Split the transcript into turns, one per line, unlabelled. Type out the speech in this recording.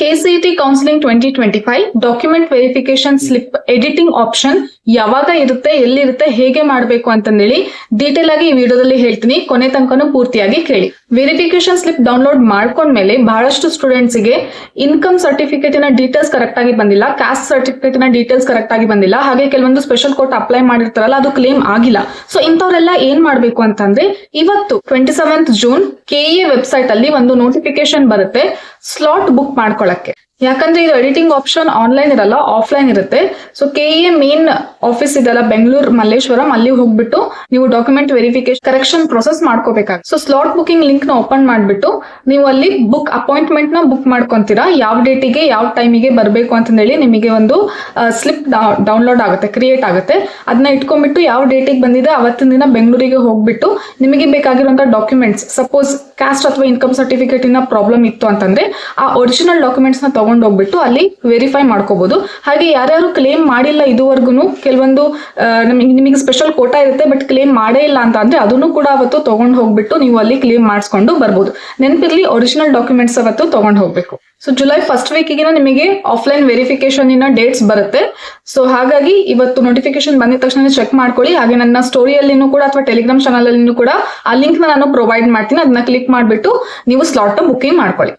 KCET counselling 2025 document verification slip editing option ಯಾವಾಗ ಇರುತ್ತೆ, ಎಲ್ಲಿರುತ್ತೆ, ಹೇಗೆ ಮಾಡಬೇಕು ಅಂತಂದೇಳಿ ಡೀಟೇಲ್ ಆಗಿ ಈ ವಿಡಿಯೋದಲ್ಲಿ ಹೇಳ್ತೀನಿ. ಕೊನೆ ತನಕನೂ ಪೂರ್ತಿಯಾಗಿ ಕೇಳಿ. ವೆರಿಫಿಕೇಶನ್ ಸ್ಲಿಪ್ ಡೌನ್ಲೋಡ್ ಮಾಡ್ಕೊಂಡ್ಮೇಲೆ ಬಹಳಷ್ಟು ಸ್ಟೂಡೆಂಟ್ಸ್ ಗೆ ಇನ್ಕಮ್ ಸರ್ಟಿಫಿಕೇಟ್ ನ ಡೀಟೇಲ್ಸ್ ಕರೆಕ್ಟ್ ಆಗಿ ಬಂದಿಲ್ಲ, ಕಾಸ್ಟ್ ಸರ್ಟಿಫಿಕೇಟ್ ನ ಡೀಟೇಲ್ಸ್ ಕರೆಕ್ಟ್ ಆಗಿ ಬಂದಿಲ್ಲ, ಹಾಗೆ ಕೆಲವೊಂದು ಸ್ಪೆಷಲ್ ಕೋಟ್ ಅಪ್ಲೈ ಮಾಡಿರ್ತಾರಲ್ಲ ಅದು ಕ್ಲೇಮ್ ಆಗಿಲ್ಲ. ಸೊ ಇಂಥವ್ರೆಲ್ಲ ಏನ್ ಮಾಡ್ಬೇಕು ಅಂತಂದ್ರೆ ಇವತ್ತು 27th ಜೂನ್ KEA ವೆಬ್ಸೈಟ್ ಅಲ್ಲಿ ಒಂದು ನೋಟಿಫಿಕೇಶನ್ ಬರುತ್ತೆ ಸ್ಲಾಟ್ ಬುಕ್ ಮಾಡ್ಕೊಳ್ಳಕ್ಕೆ. ಯಾಕಂದ್ರೆ ಇದು ಎಡಿಟಿಂಗ್ ಆಪ್ಷನ್ ಆನ್ಲೈನ್ ಇರಲ್ಲ, ಆಫ್ಲೈನ್ ಇರುತ್ತೆ. ಸೊ KEA ಮೇನ್ ಆಫೀಸ್ ಇದೆಲ್ಲ ಬೆಂಗಳೂರು ಮಲ್ಲೇಶ್ವರಂ, ಅಲ್ಲಿ ಹೋಗ್ಬಿಟ್ಟು ನೀವು ಡಾಕ್ಯುಮೆಂಟ್ ವೆರಿಫಿಕೇಶನ್ ಕರೆಕ್ಷನ್ ಪ್ರೊಸೆಸ್ ಮಾಡ್ಕೋಬೇಕಾಗುತ್ತೆ. ಸೊ ಸ್ಲಾಟ್ ಬುಕಿಂಗ್ ಲಿಂಕ್ ನ ಓಪನ್ ಮಾಡ್ಬಿಟ್ಟು ನೀವು ಅಲ್ಲಿ ಬುಕ್ ಅಪಾಯಿಂಟ್ಮೆಂಟ್ ನ ಬುಕ್ ಮಾಡ್ಕೊಂತೀರಾ. ಯಾವ ಡೇಟಿಗೆ ಯಾವ ಟೈಮಿಗೆ ಬರಬೇಕು ಅಂತಂದೇಳಿ ನಿಮಗೆ ಒಂದು ಸ್ಲಿಪ್ ಡೌನ್ಲೋಡ್ ಆಗುತ್ತೆ, ಕ್ರಿಯೇಟ್ ಆಗುತ್ತೆ. ಅದನ್ನ ಇಟ್ಕೊಂಡ್ಬಿಟ್ಟು ಯಾವ ಡೇಟಿಗೆ ಬಂದಿದೆ ಅವತ್ತಿನ ದಿನ ಬೆಂಗಳೂರಿಗೆ ಹೋಗ್ಬಿಟ್ಟು ನಿಮಗೆ ಬೇಕಾಗಿರುವಂತಹ ಡಾಕ್ಯುಮೆಂಟ್ಸ್, ಸಪೋಸ್ ಕಾಸ್ಟ್ ಅಥವಾ ಇನ್ಕಮ್ ಸರ್ಟಿಫಿಕೇಟ್ ಇನ ಪ್ರಾಬ್ಲಮ್ ಇತ್ತು ಅಂತಂದ್ರೆ ಆ ಒರಿಜಿನಲ್ ಡಾಕ್ಯುಮೆಂಟ್ಸ್ ನ ತಗೊಂಡು ಹೋಗ್ಬಿಟ್ಟು ಅಲ್ಲಿ ವೆರಿಫೈ ಮಾಡ್ಕೋಬಹುದು. ಹಾಗೆ ಯಾರ್ಯಾರು ಕ್ಲೇಮ್ ಮಾಡಿಲ್ಲ ಇದುವರೆಗೂ, ಕೆಲವೊಂದು ನಿಮಗೆ ಸ್ಪೆಷಲ್ ಕೋಟಾ ಇರುತ್ತೆ ಬಟ್ ಕ್ಲೇಮ್ ಮಾಡೇ ಇಲ್ಲ ಅಂತ ಅಂದ್ರೆ ಅದನ್ನು ಕೂಡ ಅವತ್ತು ತಗೊಂಡು ಹೋಗ್ಬಿಟ್ಟು ನೀವು ಅಲ್ಲಿ ಕ್ಲೇಮ್ ಮಾಡಿಸ್ಕೊಂಡು ಬರ್ಬೋದು. ನೆನಪಿರ್ಲಿ, ಒರಿಜಿನಲ್ ಡಾಕ್ಯುಮೆಂಟ್ಸ್ ಅವತ್ತು ತಗೊಂಡು ಹೋಗ್ಬೇಕು. ಸೊ ಜುಲೈ ಫಸ್ಟ್ ವೀಕಿಗೆ ನಿಮಗೆ ಆಫ್ಲೈನ್ ವೆರಿಫಿಕೇಶನ್ ಇನ ಡೇಟ್ಸ್ ಬರುತ್ತೆ. ಸೊ ಹಾಗಾಗಿ ಇವತ್ತು ನೋಟಿಫಿಕೇಶನ್ ಬಂದಿದ ತಕ್ಷಣ ಚೆಕ್ ಮಾಡ್ಕೊಳ್ಳಿ. ಹಾಗೆ ನನ್ನ ಸ್ಟೋರಿಯಲ್ಲಿನೂ ಕೂಡ ಅಥವಾ ಟೆಲಿಗ್ರಾಮ್ ಚಾನಲ್ ಅಲ್ಲಿನೂ ಕೂಡ ಆ ಲಿಂಕ್ ನಾನು ಪ್ರೊವೈಡ್ ಮಾಡ್ತೀನಿ. ಅದನ್ನ ಕ್ಲಿಕ್ ಮಾಡಿಬಿಟ್ಟು ನೀವು ಸ್ಲಾಟ್ ಬುಕಿಂಗ್ ಮಾಡ್ಕೊಳ್ಳಿ.